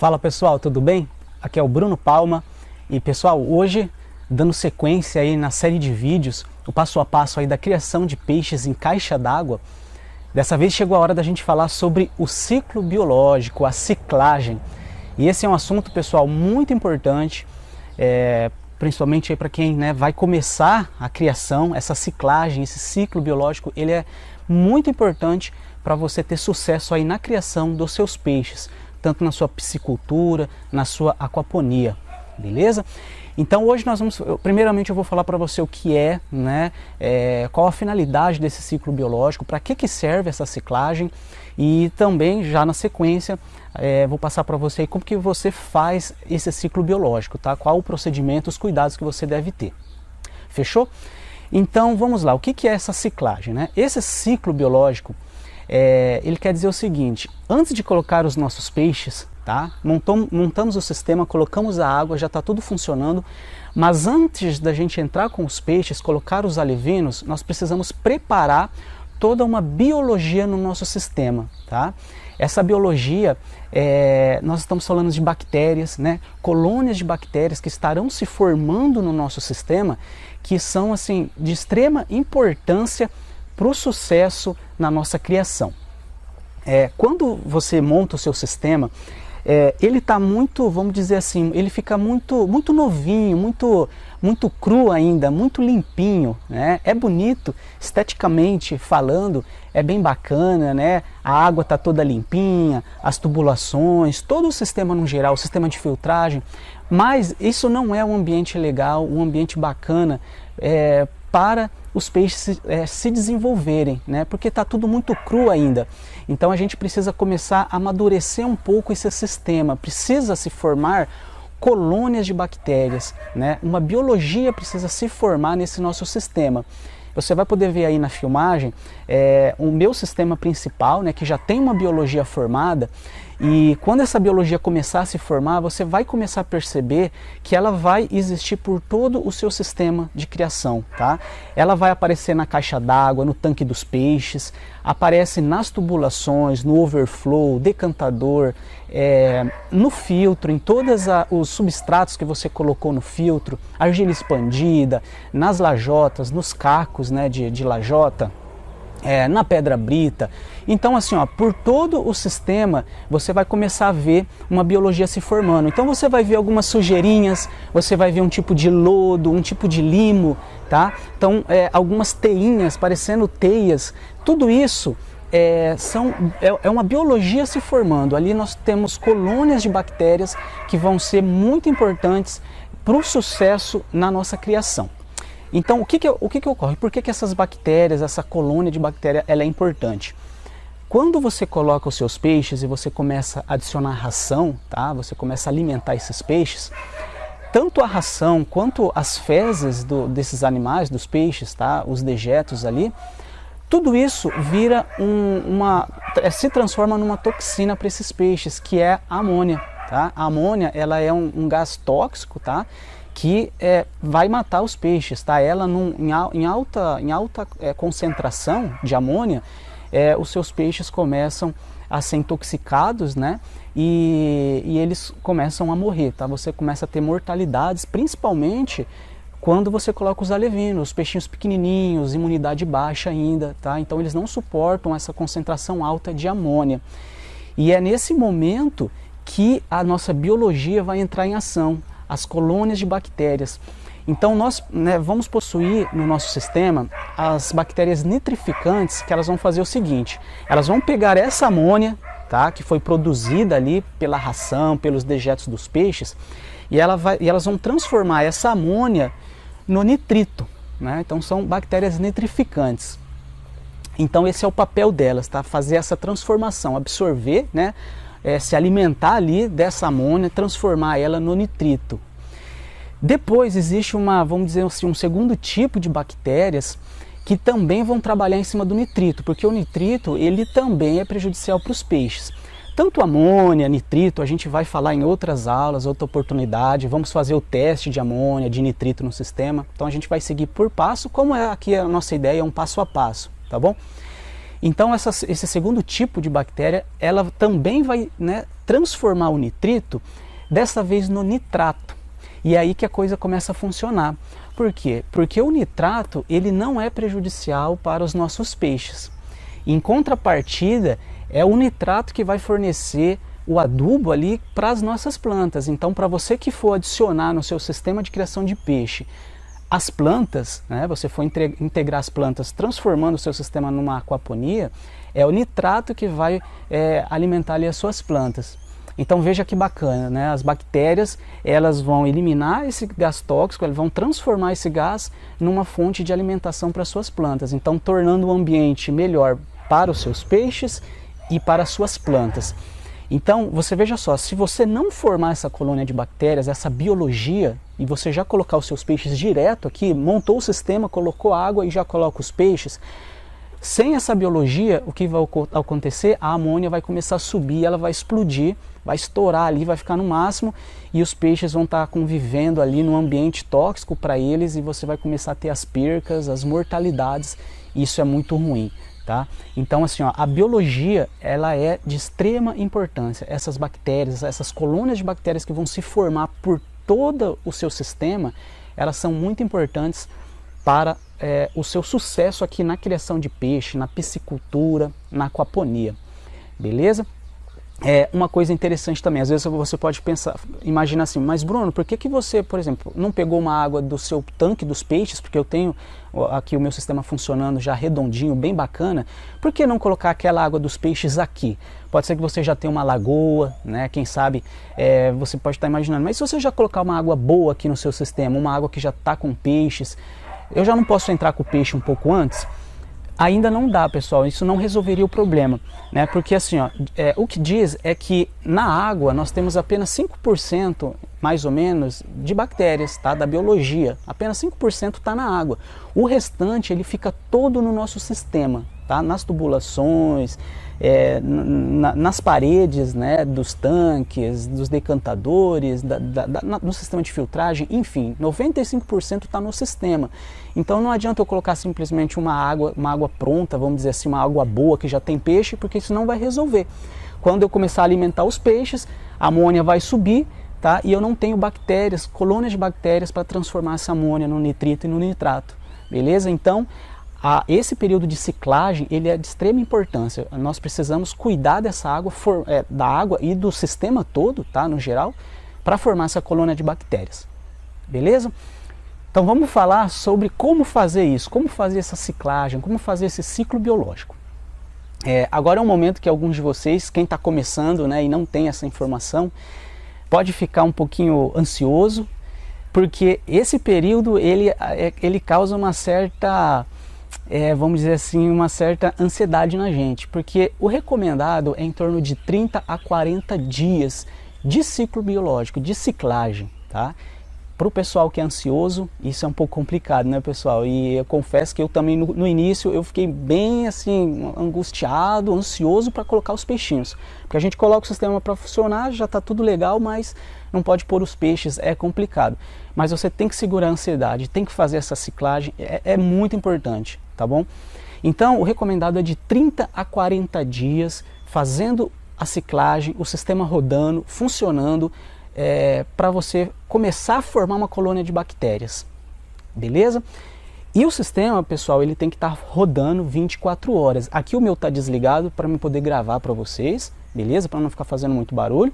Fala pessoal, tudo bem? Aqui é o Bruno Palma e pessoal, hoje dando sequência aí na série de vídeos, o passo a passo aí da criação de peixes em caixa d'água. Dessa vez chegou a hora da gente falar sobre o ciclo biológico, a ciclagem. E esse é um assunto, pessoal, muito importante, principalmente para quem vai começar a criação, essa ciclagem, esse ciclo biológico, ele é muito importante para você ter sucesso aí na criação dos seus peixes, tanto na sua piscicultura, na sua aquaponia, beleza? Então hoje primeiramente eu vou falar para você o que é, qual a finalidade desse ciclo biológico, para que serve essa ciclagem e também já na sequência vou passar para você aí como que você faz esse ciclo biológico, tá? Qual o procedimento, os cuidados que você deve ter. Fechou? Então vamos lá, o que é essa ciclagem, né? Esse ciclo biológico, ele quer dizer o seguinte: antes de colocar os nossos peixes, tá? Montamos o sistema, colocamos a água, já está tudo funcionando, mas antes da gente entrar com os peixes, colocar os alevinos, nós precisamos preparar toda uma biologia no nosso sistema, tá? Essa biologia, nós estamos falando de bactérias, colônias de bactérias que estarão se formando no nosso sistema, que são assim de extrema importância para o sucesso na nossa criação. Quando você monta o seu sistema, ele está muito, vamos dizer assim, ele fica muito novinho, muito cru ainda, muito limpinho, né? É bonito, esteticamente falando, é bem bacana, né? A água está toda limpinha, as tubulações, todo o sistema no geral, o sistema de filtragem, mas isso não é um ambiente legal, um ambiente bacana para os peixes se desenvolverem, né? Porque está tudo muito cru ainda. Então a gente precisa começar a amadurecer um pouco esse sistema, precisa se formar colônias de bactérias, né? Uma biologia precisa se formar nesse nosso sistema. Você vai poder ver aí na filmagem o meu sistema principal, né, que já tem uma biologia formada, e quando essa biologia começar a se formar, você vai começar a perceber que ela vai existir por todo o seu sistema de criação, tá? Ela vai aparecer na caixa d'água, no tanque dos peixes, aparece nas tubulações, no overflow, decantador, no filtro, em todos os substratos que você colocou no filtro, argila expandida, nas lajotas, nos cacos, né, de lajota, na pedra brita. Então assim, por todo o sistema você vai começar a ver uma biologia se formando. Então você vai ver algumas sujeirinhas, você vai ver um tipo de lodo, um tipo de limo, tá? Então algumas teinhas, parecendo teias, tudo isso é uma biologia se formando. Ali nós temos colônias de bactérias que vão ser muito importantes para o sucesso na nossa criação. Então, o que ocorre? Por que essas bactérias, essa colônia de bactéria, ela é importante? Quando você coloca os seus peixes e você começa a adicionar ração, tá? Você começa a alimentar esses peixes, tanto a ração quanto as fezes desses animais, dos peixes, tá? Os dejetos ali, tudo isso vira se transforma numa toxina para esses peixes, que é a amônia, tá? A amônia, ela é um gás tóxico, tá? Que vai matar os peixes, tá? Ela em alta concentração de amônia, os seus peixes começam a ser intoxicados, né? E eles começam a morrer, tá? Você começa a ter mortalidades, principalmente quando você coloca os alevinos, os peixinhos pequenininhos, imunidade baixa ainda, tá? Então eles não suportam essa concentração alta de amônia. E é nesse momento que a nossa biologia vai entrar em ação, as colônias de bactérias. Então nós vamos possuir no nosso sistema as bactérias nitrificantes, que elas vão fazer o seguinte: elas vão pegar essa amônia, tá, que foi produzida ali pela ração, pelos dejetos dos peixes, e elas vão transformar essa amônia no nitrito, né? Então são bactérias nitrificantes. Então esse é o papel delas, tá? Fazer essa transformação, absorver, né? Se alimentar ali dessa amônia, transformar ela no nitrito. Depois existe vamos dizer assim, um segundo tipo de bactérias que também vão trabalhar em cima do nitrito, porque o nitrito, ele também é prejudicial para os peixes. Tanto amônia, nitrito, a gente vai falar em outras aulas, outra oportunidade, vamos fazer o teste de amônia, de nitrito no sistema. Então a gente vai seguir por passo, como aqui a nossa ideia é um passo a passo, tá bom? Então esse segundo tipo de bactéria, ela também vai, né, transformar o nitrito, dessa vez no nitrato. E é aí que a coisa começa a funcionar. Por quê? Porque o nitrato, ele não é prejudicial para os nossos peixes. Em contrapartida, é o nitrato que vai fornecer o adubo ali para as nossas plantas. Então, para você que for adicionar no seu sistema de criação de peixe as plantas, né, você for integrar as plantas transformando o seu sistema numa aquaponia, é o nitrato que vai alimentar ali as suas plantas. Então veja que bacana, né? As bactérias, elas vão eliminar esse gás tóxico, elas vão transformar esse gás numa fonte de alimentação para as suas plantas, então tornando o ambiente melhor para os seus peixes e para as suas plantas. Então você veja só, se você não formar essa colônia de bactérias, essa biologia, e você já colocar os seus peixes direto aqui, montou o sistema, colocou água e já coloca os peixes, sem essa biologia, o que vai acontecer? A amônia vai começar a subir, ela vai explodir, vai estourar ali, vai ficar no máximo, e os peixes vão estar convivendo ali num ambiente tóxico para eles, e você vai começar a ter as percas, as mortalidades, e isso é muito ruim, tá? Então assim, ó, a biologia, ela é de extrema importância. Essas bactérias, essas colônias de bactérias que vão se formar por todo o seu sistema, elas são muito importantes para o seu sucesso aqui na criação de peixe, na piscicultura, na aquaponia, beleza? Uma coisa interessante também, às vezes você pode pensar, imagina assim, mas Bruno, por que você, por exemplo, não pegou uma água do seu tanque dos peixes, porque eu tenho aqui o meu sistema funcionando já redondinho, bem bacana, por que não colocar aquela água dos peixes aqui? Pode ser que você já tenha uma lagoa, né? Quem sabe você pode estar imaginando, mas se você já colocar uma água boa aqui no seu sistema, uma água que já está com peixes, eu já não posso entrar com o peixe um pouco antes? Ainda não dá, pessoal, isso não resolveria o problema, né? Porque assim, ó, o que diz é que na água nós temos apenas 5%, mais ou menos, de bactérias, tá? Da biologia, apenas 5% está na água. O restante, ele fica todo no nosso sistema, tá? Nas tubulações, nas paredes, né, dos tanques, dos decantadores, no sistema de filtragem, enfim, 95% está no sistema. Então não adianta eu colocar simplesmente uma água pronta, vamos dizer assim, uma água boa que já tem peixe, porque isso não vai resolver. Quando eu começar a alimentar os peixes, a amônia vai subir, tá? E eu não tenho bactérias, colônias de bactérias para transformar essa amônia no nitrito e no nitrato, beleza? Então, esse período de ciclagem, ele é de extrema importância. Nós precisamos cuidar dessa água, da água e do sistema todo, tá, no geral, para formar essa colônia de bactérias. Beleza? Então vamos falar sobre como fazer isso, como fazer essa ciclagem, como fazer esse ciclo biológico. Agora é um momento que alguns de vocês, quem está começando, né, e não tem essa informação, pode ficar um pouquinho ansioso, porque esse período ele causa uma certa... vamos dizer assim, uma certa ansiedade na gente, porque o recomendado é em torno de 30 a 40 dias de ciclo biológico, de ciclagem, tá? Para o pessoal que é ansioso, isso é um pouco complicado, né, pessoal? E eu confesso que eu também, no início, eu fiquei bem, assim, angustiado, ansioso para colocar os peixinhos. Porque a gente coloca o sistema para funcionar, já está tudo legal, mas não pode pôr os peixes, é complicado. Mas você tem que segurar a ansiedade, tem que fazer essa ciclagem, é muito importante, tá bom? Então, o recomendado é de 30 a 40 dias, fazendo a ciclagem, o sistema rodando, funcionando, para você começar a formar uma colônia de bactérias, beleza? E o sistema, pessoal, ele tem que estar rodando 24 horas. Aqui o meu está desligado para eu poder gravar para vocês, beleza? Para não ficar fazendo muito barulho,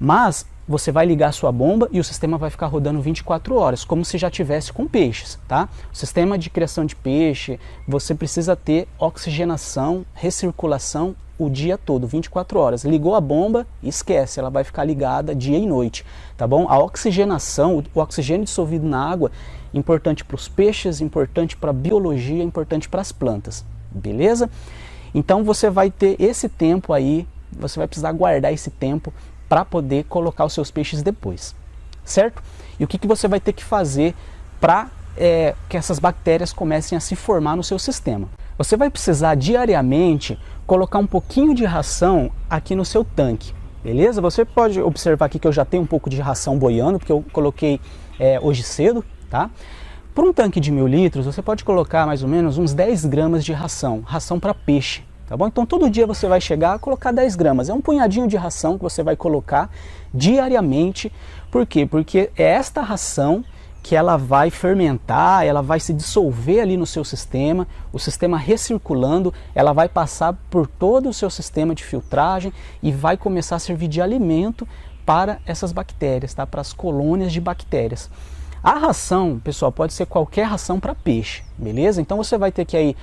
mas você vai ligar a sua bomba e o sistema vai ficar rodando 24 horas, como se já tivesse com peixes, tá? O sistema de criação de peixe, você precisa ter oxigenação, recirculação o dia todo, 24 horas. Ligou a bomba, esquece, ela vai ficar ligada dia e noite, tá bom? A oxigenação, o oxigênio dissolvido na água, importante para os peixes, importante para a biologia, importante para as plantas, beleza? Então você vai ter esse tempo aí, você vai precisar guardar esse tempo para poder colocar os seus peixes depois, certo? E o que você vai ter que fazer para que essas bactérias comecem a se formar no seu sistema? Você vai precisar diariamente colocar um pouquinho de ração aqui no seu tanque, beleza? Você pode observar aqui que eu já tenho um pouco de ração boiando, porque eu coloquei hoje cedo, tá? Para um tanque de 1000 litros, você pode colocar mais ou menos uns 10 gramas de ração para peixe, tá bom? Então todo dia você vai chegar a colocar 10 gramas, é um punhadinho de ração que você vai colocar diariamente. Por quê? Porque é esta ração que ela vai fermentar, ela vai se dissolver ali no seu sistema, o sistema recirculando, ela vai passar por todo o seu sistema de filtragem e vai começar a servir de alimento para essas bactérias, tá? Para as colônias de bactérias. A ração, pessoal, pode ser qualquer ração para peixe, beleza? Então você vai ter que ir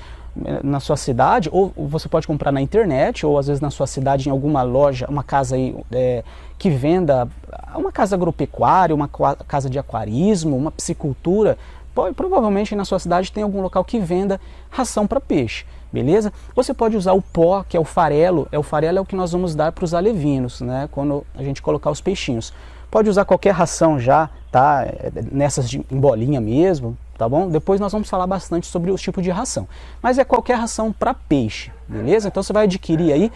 na sua cidade, ou você pode comprar na internet, ou às vezes na sua cidade em alguma loja, uma casa aí, que venda, uma casa agropecuária, uma casa de aquarismo, uma piscicultura. Provavelmente na sua cidade tem algum local que venda ração para peixe, beleza? Você pode usar o pó, que é o farelo, é o que nós vamos dar para os alevinos, né? Quando a gente colocar os peixinhos. Pode usar qualquer ração já, tá? Nessas em bolinha mesmo, tá bom? Depois nós vamos falar bastante sobre os tipos de ração. Mas é qualquer ração para peixe, beleza? Então você vai adquirir aí.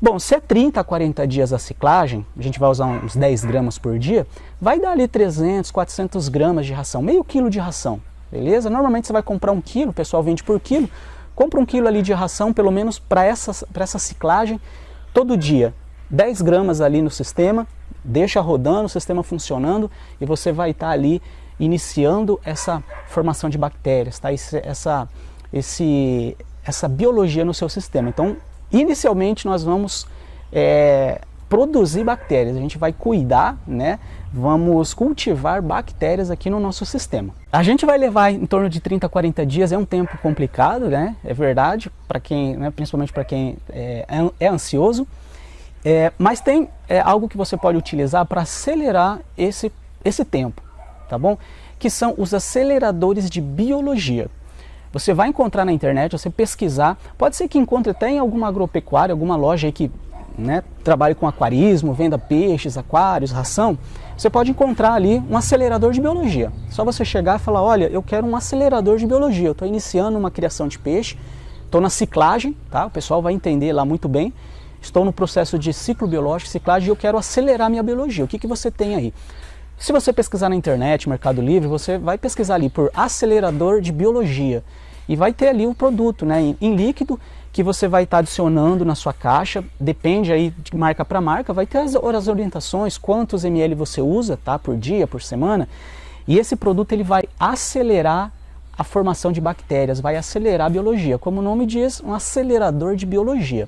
Bom, se é 30 a 40 dias a ciclagem, a gente vai usar uns 10 gramas por dia, vai dar ali 300, 400 gramas de ração, meio quilo de ração, beleza? Normalmente você vai comprar 1 quilo, o pessoal vende por quilo, compra 1 quilo ali de ração, pelo menos para essa ciclagem, todo dia, 10 gramas ali no sistema, deixa rodando, o sistema funcionando e você vai estar ali iniciando essa formação de bactérias, tá? Essa biologia no seu sistema. Então, inicialmente nós vamos produzir bactérias, a gente vai cuidar, né? Vamos cultivar bactérias aqui no nosso sistema. A gente vai levar em torno de 30 a 40 dias, é um tempo complicado, né? É verdade, para quem, né, principalmente para quem é ansioso. Mas tem algo que você pode utilizar para acelerar esse tempo, tá bom? Que são os aceleradores de biologia. Você vai encontrar na internet, você pesquisar, pode ser que encontre até em alguma agropecuária, alguma loja aí que, né, trabalhe com aquarismo, venda peixes, aquários, ração. Você pode encontrar ali um acelerador de biologia. Só você chegar e falar, olha, eu quero um acelerador de biologia, eu estou iniciando uma criação de peixe, estou na ciclagem, tá? O pessoal vai entender lá muito bem. Estou no processo de ciclo biológico, ciclagem, e eu quero acelerar minha biologia. O que você tem aí? Se você pesquisar na internet, Mercado Livre, você vai pesquisar ali por acelerador de biologia. E vai ter ali o produto, né, em líquido, que você vai estar adicionando na sua caixa. Depende aí de marca para marca, vai ter as orientações, quantos ml você usa, tá, por dia, por semana. E esse produto ele vai acelerar a formação de bactérias, vai acelerar a biologia. Como o nome diz, um acelerador de biologia.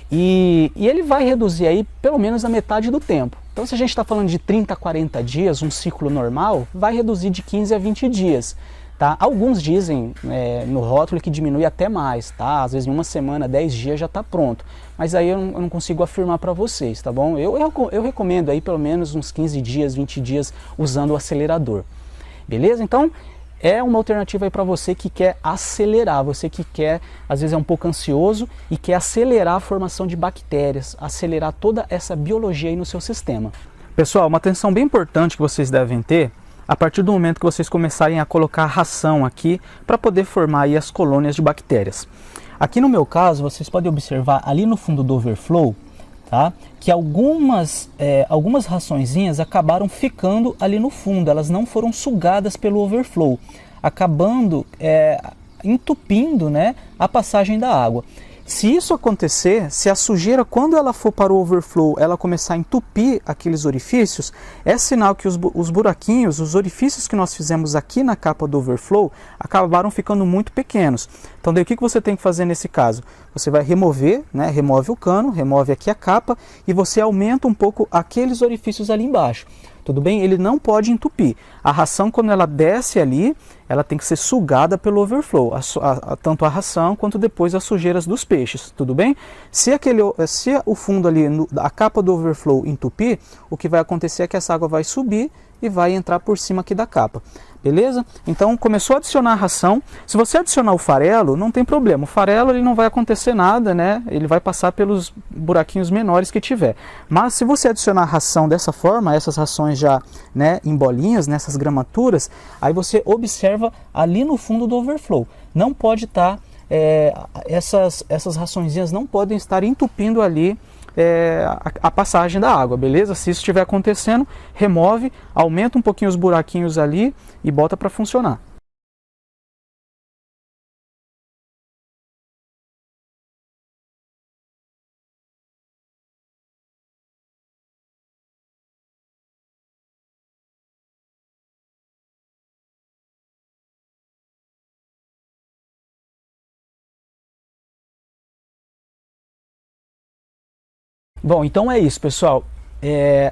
E ele vai reduzir aí pelo menos a metade do tempo. Então se a gente está falando de 30 a 40 dias, um ciclo normal, vai reduzir de 15 a 20 dias. Tá? Alguns dizem no rótulo que diminui até mais, tá? Às vezes em uma semana, 10 dias já está pronto. Mas aí eu não consigo afirmar para vocês, tá bom? Eu recomendo aí pelo menos uns 15 dias, 20 dias usando o acelerador. Beleza? Então é uma alternativa aí para você que quer acelerar, você que quer, às vezes é um pouco ansioso e quer acelerar a formação de bactérias, acelerar toda essa biologia aí no seu sistema. Pessoal, uma atenção bem importante que vocês devem ter a partir do momento que vocês começarem a colocar ração aqui para poder formar aí as colônias de bactérias. Aqui no meu caso, vocês podem observar ali no fundo do overflow, tá? Que algumas raçõezinhas acabaram ficando ali no fundo, elas não foram sugadas pelo overflow, acabando entupindo, né, a passagem da água. Se isso acontecer, se a sujeira, quando ela for para o overflow, ela começar a entupir aqueles orifícios, é sinal que os buraquinhos, os orifícios que nós fizemos aqui na capa do overflow, acabaram ficando muito pequenos. Então daí o que você tem que fazer nesse caso? Você vai remover, né, remove o cano, remove aqui a capa e você aumenta um pouco aqueles orifícios ali embaixo. Tudo bem? Ele não pode entupir. A ração, quando ela desce ali, ela tem que ser sugada pelo overflow, tanto a ração quanto depois as sujeiras dos peixes, tudo bem? Se o fundo ali, a capa do overflow entupir, o que vai acontecer é que essa água vai subir e vai entrar por cima aqui da capa. Beleza? Então começou a adicionar a ração. Se você adicionar o farelo, não tem problema. O farelo ele não vai acontecer nada, né? Ele vai passar pelos buraquinhos menores que tiver. Mas se você adicionar a ração dessa forma, essas rações já, né, em bolinhas, nessas gramaturas, aí você observa ali no fundo do overflow. Não pode estar, essas raçõezinhas não podem estar entupindo ali a passagem da água, beleza? Se isso estiver acontecendo, remove, aumenta um pouquinho os buraquinhos ali e bota para funcionar. Bom, então é isso, pessoal.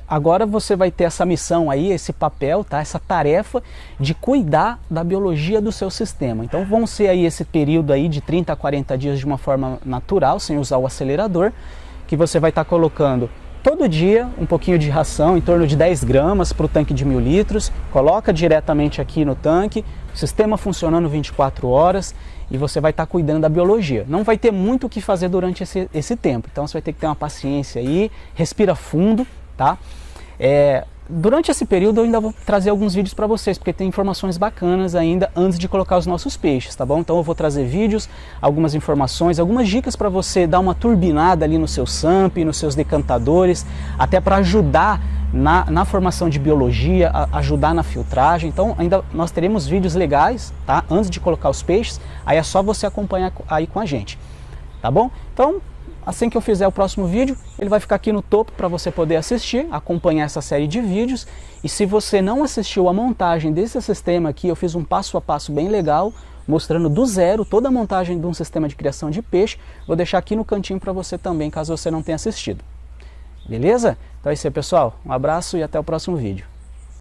Agora você vai ter essa missão aí, esse papel, tá? Essa tarefa de cuidar da biologia do seu sistema. Então vão ser aí esse período aí de 30 a 40 dias de uma forma natural, sem usar o acelerador, que você vai estar colocando todo dia um pouquinho de ração, em torno de 10 gramas para o tanque de 1000 litros, coloca diretamente aqui no tanque, o sistema funcionando 24 horas e você vai estar cuidando da biologia. Não vai ter muito o que fazer durante esse tempo, então você vai ter que ter uma paciência aí, respira fundo, tá? Durante esse período eu ainda vou trazer alguns vídeos para vocês, porque tem informações bacanas ainda antes de colocar os nossos peixes, tá bom? Então eu vou trazer vídeos, algumas informações, algumas dicas para você dar uma turbinada ali no seu SAMP, nos seus decantadores, até para ajudar na formação de biologia, ajudar na filtragem. Então ainda nós teremos vídeos legais, tá? Antes de colocar os peixes, aí é só você acompanhar aí com a gente, tá bom? Então, assim que eu fizer o próximo vídeo, ele vai ficar aqui no topo para você poder assistir, acompanhar essa série de vídeos. E se você não assistiu a montagem desse sistema aqui, eu fiz um passo a passo bem legal, mostrando do zero toda a montagem de um sistema de criação de peixe. Vou deixar aqui no cantinho para você também, caso você não tenha assistido. Beleza? Então é isso aí, pessoal. Um abraço e até o próximo vídeo.